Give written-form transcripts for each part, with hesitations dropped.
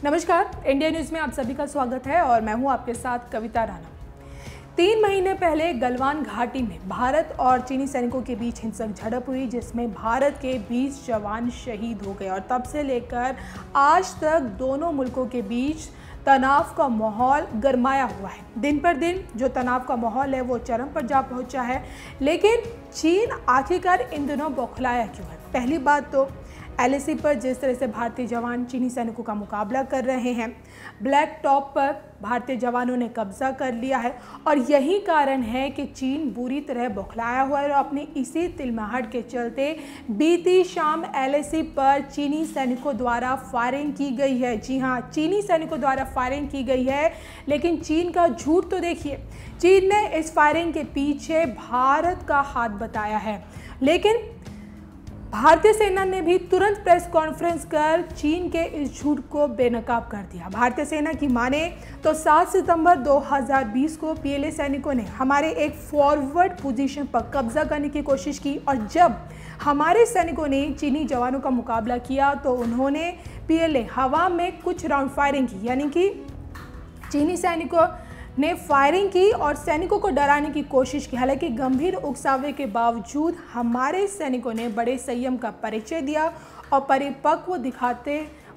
नमस्कार, India news में आप सभी का स्वागत है और मैं हूं आपके साथ कविता राणा। 3 महीने पहले गलवान घाटी में भारत और चीनी सैनिकों के बीच हिंसक झड़प हुई, जिसमें भारत के 20 जवान शहीद हो गए और तब से लेकर आज तक दोनों मुल्कों के बीच तनाव का माहौल गरमाया हुआ है। दिन पर दिन जो तनाव का माहौल है वो चरम पर जा पहुंचा है। लेकिन चीन आखिरकार इन दिनों बौखलाया क्यों है? पहली बात तो LAC पर जिस तरह से भारतीय जवान चीनी सैनिकों का मुकाबला कर रहे हैं, ब्लैक टॉप पर भारतीय जवानों ने कब्जा कर लिया है और यही कारण है कि चीन बुरी तरह बौखलाया हुआ है और अपनी इसी तिलमाहट के चलते बीती शाम LAC पर चीनी सैनिकों द्वारा फायरिंग की गई है। जी हाँ, चीनी सैनिकों द्वारा फायरिंग की गई है। लेकिन चीन का झूठ तो देखिए, चीन ने इस फायरिंग के पीछे भारत का हाथ बताया है। लेकिन भारतीय सेना ने भी तुरंत प्रेस कॉन्फ्रेंस कर चीन के इस झूठ को बेनकाब कर दिया। भारतीय सेना की माने तो 7 सितंबर 2020 को PLA सैनिकों ने हमारे एक फॉरवर्ड पोजीशन पर कब्जा करने की कोशिश की और जब हमारे सैनिकों ने चीनी जवानों का मुकाबला किया तो उन्होंने PLA हवा में कुछ राउंड फायरिंग की, यानी कि चीनी सैनिकों ने फायरिंग की और सैनिकों को डराने की कोशिश की। हालांकि गंभीर उकसावे के बावजूद हमारे सैनिकों ने बड़े संयम का परिचय दिया और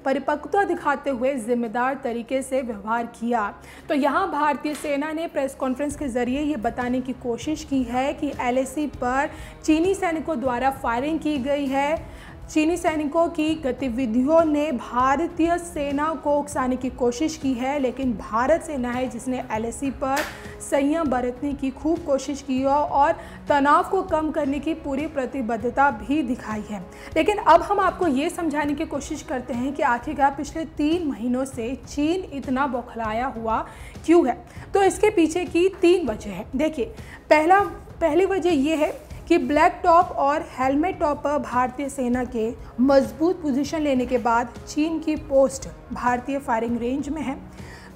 परिपक्वता दिखाते हुए जिम्मेदार तरीके से व्यवहार किया। तो यहाँ भारतीय सेना ने प्रेस कॉन्फ्रेंस के जरिए ये बताने की कोशिश की है कि LAC पर चीनी सैनिकों द्वारा फायरिंग की गई है। चीनी सैनिकों की गतिविधियों ने भारतीय सेना को उकसाने की कोशिश की है, लेकिन भारत सेना है जिसने LAC पर संयम बरतने की खूब कोशिश की और तनाव को कम करने की पूरी प्रतिबद्धता भी दिखाई है। लेकिन अब हम आपको ये समझाने की कोशिश करते हैं कि आखिरकार पिछले 3 महीनों से चीन इतना बौखलाया हुआ क्यों है। तो इसके पीछे की 3 वजह है। देखिए, पहली वजह ये है कि ब्लैक टॉप और हेलमेट टॉप पर भारतीय सेना के मजबूत पोजीशन लेने के बाद चीन की पोस्ट भारतीय फायरिंग रेंज में है।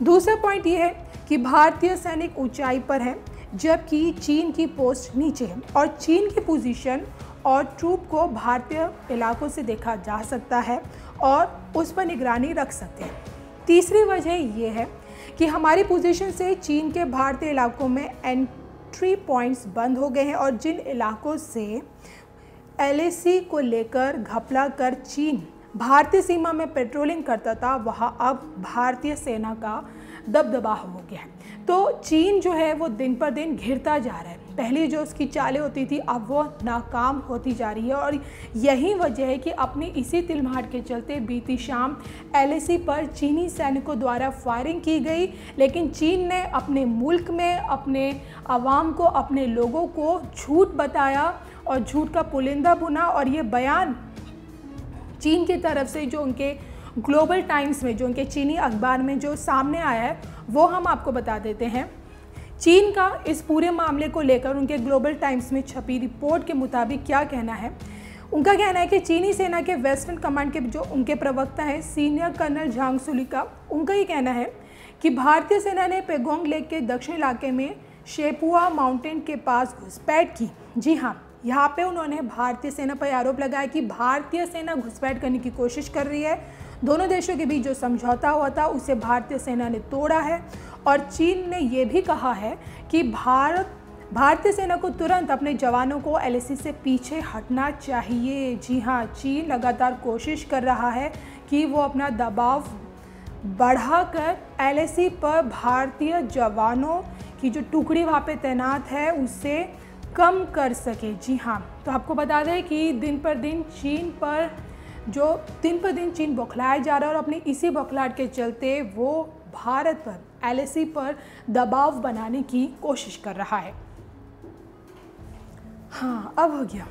दूसरा पॉइंट ये है कि भारतीय सैनिक ऊंचाई पर है जबकि चीन की पोस्ट नीचे है और चीन की पोजीशन और ट्रूप को भारतीय इलाकों से देखा जा सकता है और उस पर निगरानी रख सकते हैं। तीसरी वजह ये है कि हमारी पोजीशन से चीन के भारतीय इलाकों में एंट्री पॉइंट्स बंद हो गए हैं और जिन इलाकों से LAC को लेकर घपला कर चीन भारतीय सीमा में पेट्रोलिंग करता था, वहाँ अब भारतीय सेना का दबदबा हो गया है। तो चीन जो है वो दिन पर दिन घिरता जा रहा है। पहली जो उसकी चालें होती थी अब वो नाकाम होती जा रही है और यही वजह है कि अपनी इसी तिलमाहट के चलते बीती शाम LAC पर चीनी सैनिकों द्वारा फायरिंग की गई। लेकिन चीन ने अपने मुल्क में अपने आवाम को, अपने लोगों को झूठ बताया और झूठ का पुलिंदा बुना और ये बयान चीन की तरफ से जो उनके ग्लोबल टाइम्स में, जो उनके चीनी अखबार में जो सामने आया है वो हम आपको बता देते हैं। चीन का इस पूरे मामले को लेकर उनके ग्लोबल टाइम्स में छपी रिपोर्ट के मुताबिक क्या कहना है? उनका कहना है कि चीनी सेना के वेस्टर्न कमांड के जो उनके प्रवक्ता हैं सीनियर कर्नल झांग सुलिका, उनका ये कहना है कि भारतीय सेना ने पेगोंग लेक के दक्षिण इलाके में शेपुआ माउंटेन के पास घुसपैठ की। जी हाँ, यहाँ पे उन्होंने भारतीय सेना पर आरोप लगाया कि भारतीय सेना घुसपैठ करने की कोशिश कर रही है। दोनों देशों के बीच जो समझौता हुआ था उसे भारतीय सेना ने तोड़ा है और चीन ने यह भी कहा है कि भारतीय सेना को तुरंत अपने जवानों को LAC से पीछे हटना चाहिए। जी हाँ, चीन लगातार कोशिश कर रहा है कि वो अपना दबाव बढ़ाकर LAC पर भारतीय जवानों की जो टुकड़ी वहाँ पे तैनात है उसे कम कर सके। जी हाँ, तो आपको बता दें कि दिन पर दिन चीन बौखलाया जा रहा है और अपनी इसी बौखलाहट के चलते वो भारत पर, LAC पर दबाव बनाने की कोशिश कर रहा है। हाँ, अब हो गया।